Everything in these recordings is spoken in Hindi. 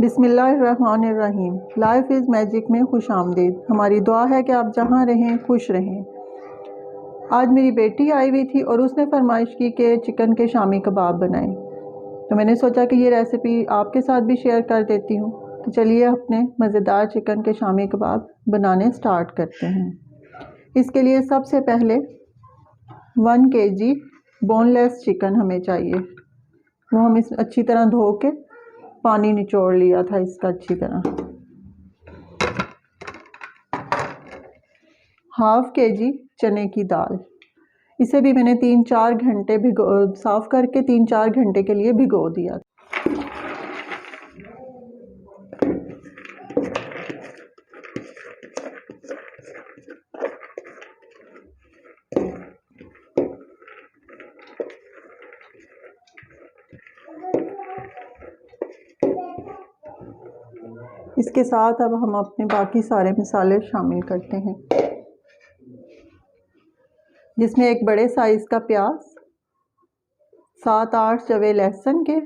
बिस्मिल्लाहिर्रहमानिर्रहीम। लाइफ इज़ मैजिक में खुश आमदीद। हमारी दुआ है कि आप जहाँ रहें खुश रहें। आज मेरी बेटी आई हुई थी और उसने फरमाइश की कि चिकन के शामी कबाब बनाएं, तो मैंने सोचा कि ये रेसिपी आपके साथ भी शेयर कर देती हूँ। तो चलिए अपने मज़ेदार चिकन के शामी कबाब बनाने स्टार्ट करते हैं। इसके लिए सबसे पहले 1 kg बोनलेस चिकन हमें चाहिए। वो हम इस अच्छी तरह धो के पानी निचोड़ लिया था इसका अच्छी तरह। 1/2 kg चने की दाल, इसे भी मैंने 3-4 घंटे साफ़ करके 3-4 घंटे के लिए भिगो दिया। इसके साथ अब हम अपने बाकी सारे मसाले शामिल करते हैं, जिसमें एक बड़े साइज़ का प्याज, 7-8 जवे लहसुन के,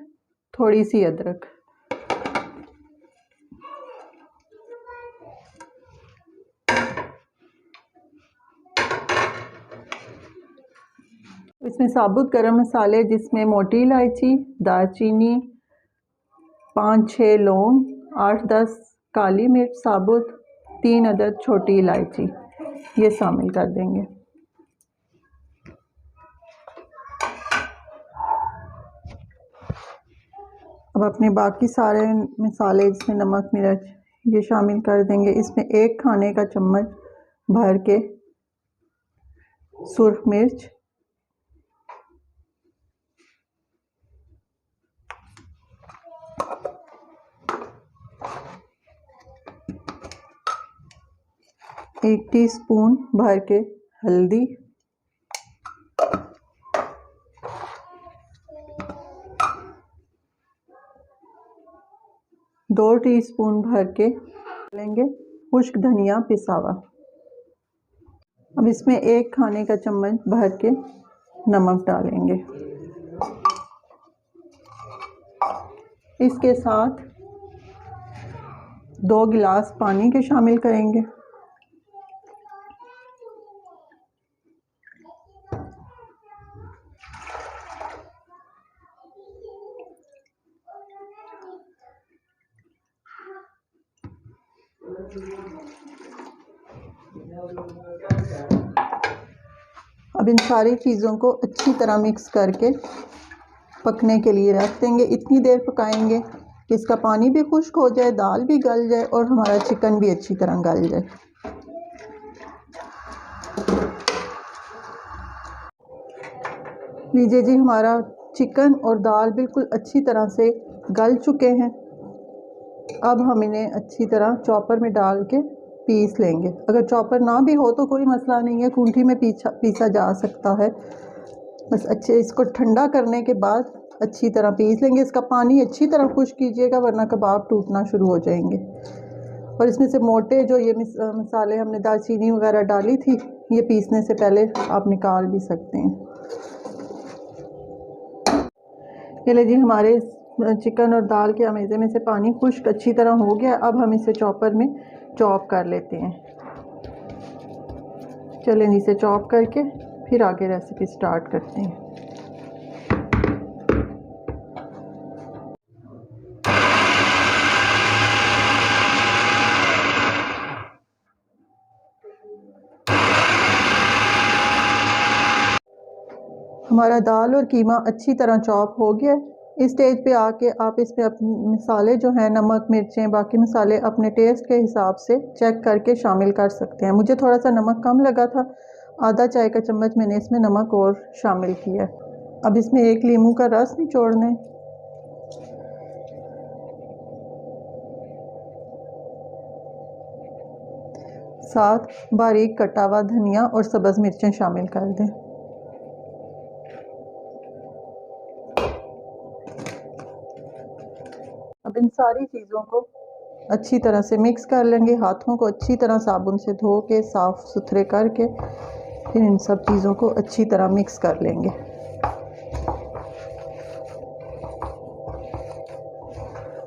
थोड़ी सी अदरक, इसमें साबुत गरम मसाले जिसमें मोटी इलायची, दालचीनी, 5-6 लौंग, 8-10 काली मिर्च साबुत, 3 अदद छोटी इलायची, ये शामिल कर देंगे। अब अपने बाकी सारे मसाले जिसमें नमक मिर्च ये शामिल कर देंगे। इसमें 1 खाने का चम्मच भर के सुर्ख मिर्च, एक टीस्पून भर के हल्दी, 2 टीस्पून भर के लेंगे खुश्क धनिया पिसा हुआ। अब इसमें 1 खाने का चम्मच भर के नमक डालेंगे। इसके साथ 2 गिलास पानी के शामिल करेंगे। अब इन सारी चीज़ों को अच्छी तरह मिक्स करके पकने के लिए रख देंगे। इतनी देर पकाएंगे कि इसका पानी भी खुश्क हो जाए, दाल भी गल जाए और हमारा चिकन भी अच्छी तरह गल जाए। लीजिए जी, हमारा चिकन और दाल बिल्कुल अच्छी तरह से गल चुके हैं। अब हम इन्हें अच्छी तरह चॉपर में डाल के पीस लेंगे। अगर चॉपर ना भी हो तो कोई मसला नहीं है, कूंठी में पीसा जा सकता है। बस अच्छे इसको ठंडा करने के बाद अच्छी तरह पीस लेंगे। इसका पानी अच्छी तरह खुश्क कीजिएगा वरना कबाब टूटना शुरू हो जाएंगे। और इसमें से मोटे जो ये मसाले हमने दालचीनी वगैरह डाली थी, ये पीसने से पहले आप निकाल भी सकते हैं। चलिए जी, हमारे चिकन और दाल के अमेज़े में से पानी खुश्क अच्छी तरह हो गया। अब हम इसे चॉपर में चॉप कर लेते हैं। चलें इसे चॉप करके फिर आगे रेसिपी स्टार्ट करते हैं। हमारा दाल और कीमा अच्छी तरह चॉप हो गया। इस स्टेज पे आके आप इसमें अपने मसाले जो हैं, नमक मिर्चें बाकी मसाले अपने टेस्ट के हिसाब से चेक करके शामिल कर सकते हैं। मुझे थोड़ा सा नमक कम लगा था, आधा चाय का चम्मच मैंने इसमें नमक और शामिल किया। अब इसमें 1 नींबू का रस निचोड़ना है, साथ बारीक कटा हुआ धनिया और सब्ज़ मिर्चें शामिल कर दें। अब इन सारी चीज़ों को अच्छी तरह से मिक्स कर लेंगे। हाथों को अच्छी तरह साबुन से धो के साफ़ सुथरे करके फिर इन सब चीज़ों को अच्छी तरह मिक्स कर लेंगे।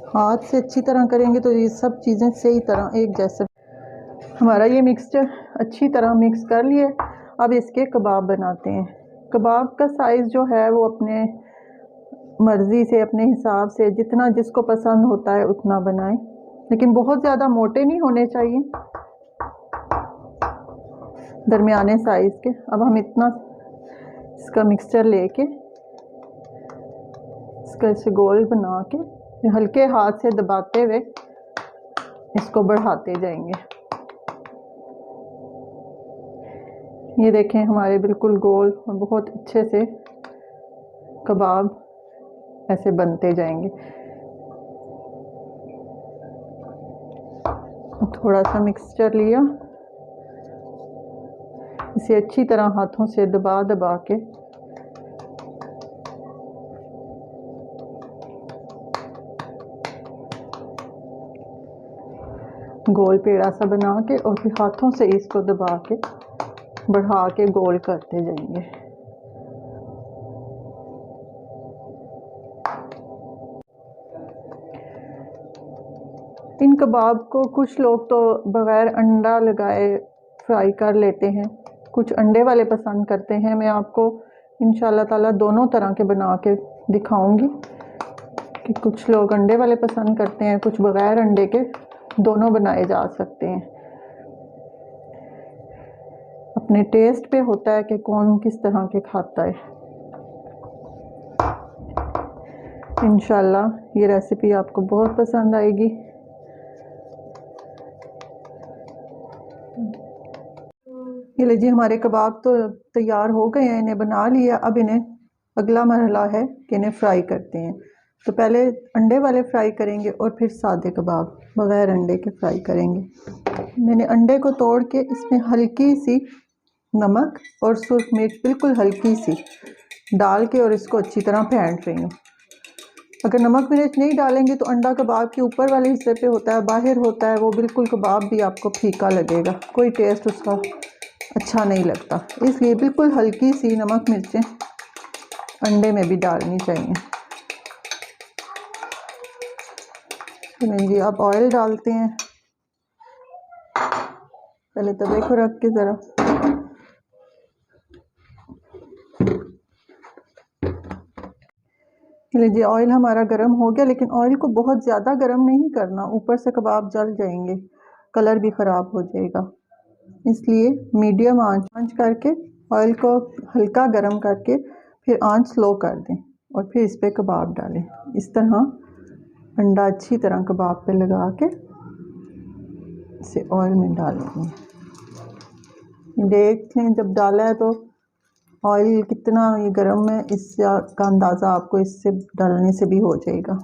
हाथ से अच्छी तरह करेंगे तो ये सब चीज़ें सही तरह एक जैसे। हमारा ये मिक्सचर अच्छी तरह मिक्स कर लिए। अब इसके कबाब बनाते हैं। कबाब का साइज़ जो है वो अपने मर्ज़ी से, अपने हिसाब से, जितना जिसको पसंद होता है उतना बनाएं, लेकिन बहुत ज़्यादा मोटे नहीं होने चाहिए, दरमियाने साइज़ के। अब हम इतना इसका मिक्सचर लेके इसका ऐसे गोल बना के हल्के हाथ से दबाते हुए इसको बढ़ाते जाएंगे। ये देखें हमारे बिल्कुल गोल और बहुत अच्छे से कबाब ऐसे बनते जाएंगे। थोड़ा सा मिक्सचर लिया, इसे अच्छी तरह हाथों से दबा दबा के गोल पेड़ा सा बना के और फिर हाथों से इसको दबा के बढ़ा के गोल करते जाएंगे। इन कबाब को कुछ लोग तो बग़ैर अंडा लगाए फ्राई कर लेते हैं, कुछ अंडे वाले पसंद करते हैं। मैं आपको इंशाल्लाह ताला दोनों तरह के बना के दिखाऊंगी कि कुछ लोग अंडे वाले पसंद करते हैं, कुछ बग़ैर अंडे के, दोनों बनाए जा सकते हैं। अपने टेस्ट पे होता है कि कौन किस तरह के खाता है। इंशाल्लाह ये रेसिपी आपको बहुत पसंद आएगी। ये लीजिए हमारे कबाब तो तैयार हो गए हैं, इन्हें बना लिया। अब इन्हें अगला मरहला है कि इन्हें फ्राई करते हैं। तो पहले अंडे वाले फ्राई करेंगे और फिर सादे कबाब बग़ैर अंडे के फ्राई करेंगे। मैंने अंडे को तोड़ के इसमें हल्की सी नमक और सुर्ख मिर्च बिल्कुल हल्की सी डाल के और इसको अच्छी तरह फेंट रही हूँ। अगर नमक मिर्च नहीं डालेंगे तो अंडा कबाब के ऊपर वाले हिस्से पे होता है, बाहर होता है, वो बिल्कुल कबाब भी आपको फीका लगेगा, कोई टेस्ट उसका अच्छा नहीं लगता। इसलिए बिल्कुल हल्की सी नमक मिर्चें अंडे में भी डालनी चाहिए। जी अब ऑयल डालते हैं, पहले तवे को रख के ज़रा लीजिए ऑयल हमारा गर्म हो गया, लेकिन ऑयल को बहुत ज़्यादा गर्म नहीं करना, ऊपर से कबाब जल जाएंगे, कलर भी ख़राब हो जाएगा। इसलिए मीडियम आंच करके ऑयल को हल्का गर्म करके फिर आंच स्लो कर दें और फिर इस पर कबाब डालें। इस तरह अंडा अच्छी तरह कबाब पे लगा के इसे ऑयल में डाल दें। देख लें जब डाला है तो ऑयल कितना ये गर्म है, इसका अंदाज़ा आपको इससे डालने से भी हो जाएगा।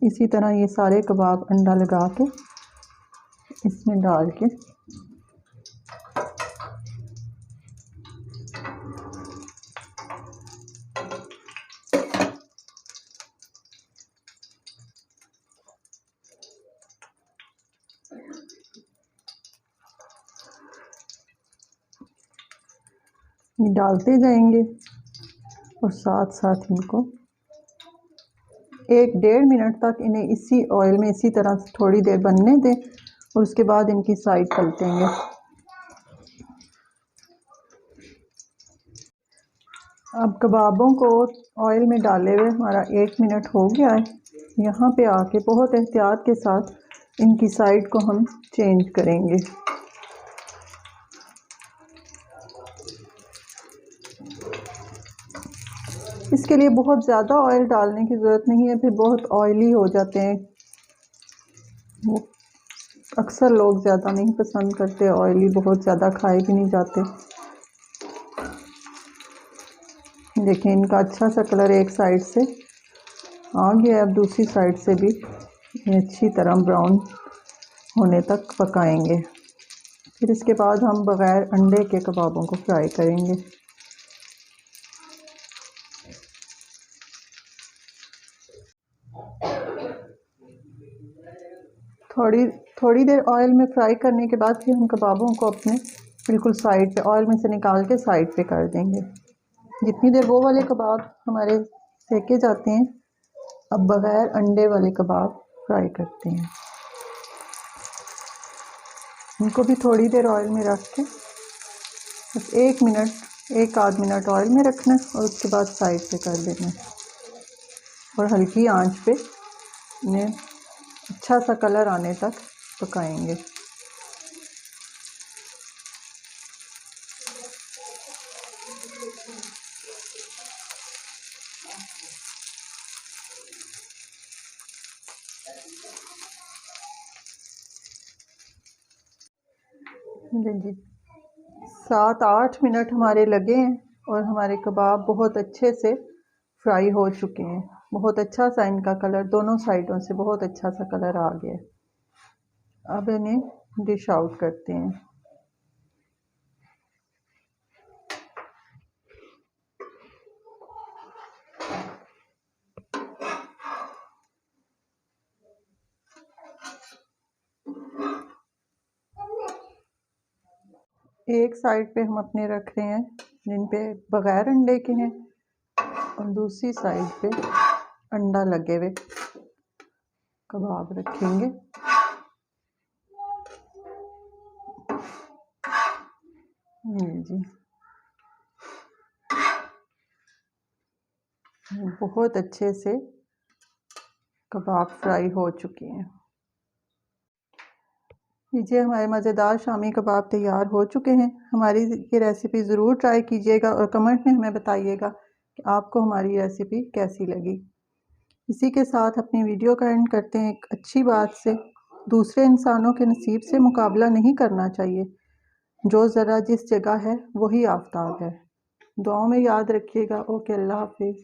इसी तरह ये सारे कबाब अंडा लगा के इसमें डाल के डालते जाएंगे और साथ साथ इनको 1-1.5 मिनट तक इन्हें इसी ऑयल में इसी तरह से थोड़ी देर बनने दें और उसके बाद इनकी साइड पलटेंगे। अब कबाबों को ऑयल में डाले हुए हमारा 1 मिनट हो गया है। यहाँ पे आके बहुत एहतियात के साथ इनकी साइड को हम चेंज करेंगे। इसके लिए बहुत ज़्यादा ऑयल डालने की ज़रूरत नहीं है, फिर बहुत ऑयली हो जाते हैं। वो अक्सर लोग ज़्यादा नहीं पसंद करते, ऑयली बहुत ज़्यादा खाए भी नहीं जाते। देखिए इनका अच्छा सा कलर एक साइड से आ गया, अब दूसरी साइड से भी अच्छी तरह ब्राउन होने तक पकाएंगे। फिर इसके बाद हम बग़ैर अंडे के कबाबों को फ्राई करेंगे। थोड़ी देर ऑयल में फ्राई करने के बाद फिर हम कबाबों को अपने बिल्कुल साइड पे ऑयल में से निकाल के साइड पे कर देंगे। जितनी देर वो वाले कबाब हमारे सेके जाते हैं। अब बग़ैर अंडे वाले कबाब फ्राई करते हैं। इनको भी थोड़ी देर ऑयल में रख के बस 1 आध मिनट ऑयल में रखना है और उसके बाद साइड पे कर देना है और हल्की आंच पे इन्हें अच्छा सा कलर आने तक पकाएंगे। जी 7-8 मिनट हमारे लगे हैं और हमारे कबाब बहुत अच्छे से फ्राई हो चुके हैं। बहुत अच्छा सा इनका कलर दोनों साइडों से बहुत अच्छा सा कलर आ गया। अब इन्हें डिश आउट करते हैं। एक साइड पे हम अपने रख रहे हैं जिन पे बग़ैर अंडे के हैं और दूसरी साइड पे अंडा लगे हुए कबाब रखेंगे। जी बहुत अच्छे से कबाब फ्राई हो चुके हैं। लीजिए हमारे मज़ेदार शामी कबाब तैयार हो चुके हैं। हमारी ये रेसिपी ज़रूर ट्राई कीजिएगा और कमेंट में हमें बताइएगा कि आपको हमारी रेसिपी कैसी लगी। इसी के साथ अपनी वीडियो का एंड करते हैं एक अच्छी बात से। दूसरे इंसानों के नसीब से मुकाबला नहीं करना चाहिए। जो ज़रा जिस जगह है वही आफताब है। दुआओं में याद रखिएगा। ओके, अल्लाह हाफिज़।